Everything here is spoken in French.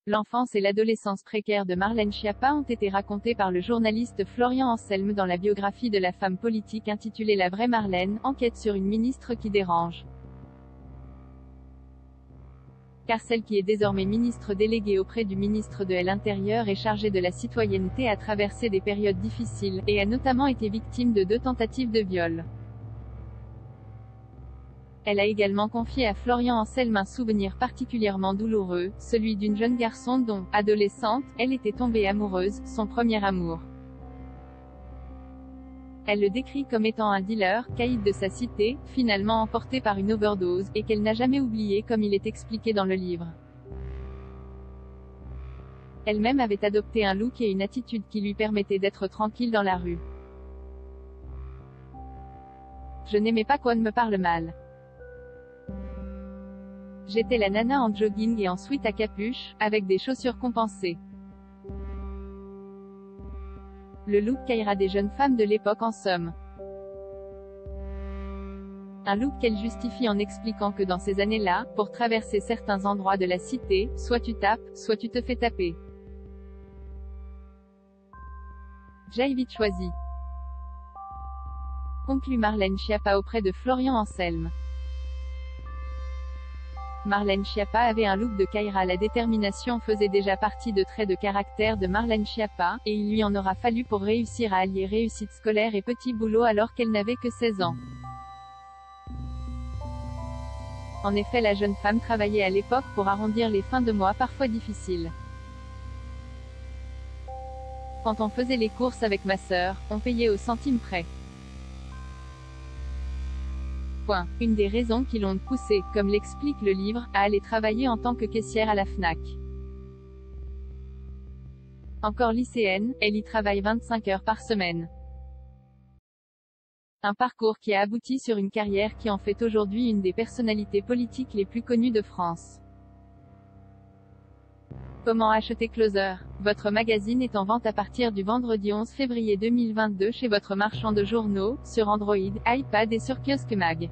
L'enfance et l'adolescence précaires de Marlène Schiappa ont été racontées par le journaliste Florian Anselme dans la biographie de la femme politique intitulée La vraie Marlène, enquête sur une ministre qui dérange. Car celle qui est désormais ministre déléguée auprès du ministre de l'Intérieur et chargée de la citoyenneté a traversé des périodes difficiles, et a notamment été victime de 2 tentatives de viol. Elle a également confié à Florian Anselme un souvenir particulièrement douloureux, celui d'une jeune garçon dont, adolescente, elle était tombée amoureuse, son premier amour. Elle le décrit comme étant un dealer, caïd de sa cité, finalement emporté par une overdose, et qu'elle n'a jamais oublié comme il est expliqué dans le livre. Elle-même avait adopté un look et une attitude qui lui permettaient d'être tranquille dans la rue. Je n'aimais pas qu'on me parle mal. J'étais la nana en jogging et en sweat à capuche, avec des chaussures compensées. Le look qu'aira des jeunes femmes de l'époque en somme. Un look qu'elle justifie en expliquant que dans ces années-là, pour traverser certains endroits de la cité, soit tu tapes, soit tu te fais taper. J'ai vite choisi. Conclut Marlène Schiappa auprès de Florian Anselme. Marlène Schiappa avait un look de Kaira. La détermination faisait déjà partie de traits de caractère de Marlène Schiappa, et il lui en aura fallu pour réussir à allier réussite scolaire et petit boulot alors qu'elle n'avait que 16 ans. En effet, la jeune femme travaillait à l'époque pour arrondir les fins de mois parfois difficiles. Quand on faisait les courses avec ma sœur, on payait au centime près. Une des raisons qui l'ont poussée, comme l'explique le livre, à aller travailler en tant que caissière à la Fnac. Encore lycéenne, elle y travaille 25 heures par semaine. Un parcours qui a abouti sur une carrière qui en fait aujourd'hui une des personnalités politiques les plus connues de France. Comment acheter Closer? Votre magazine est en vente à partir du vendredi 11 février 2022 chez votre marchand de journaux, sur Android, iPad et sur Kiosque Mag.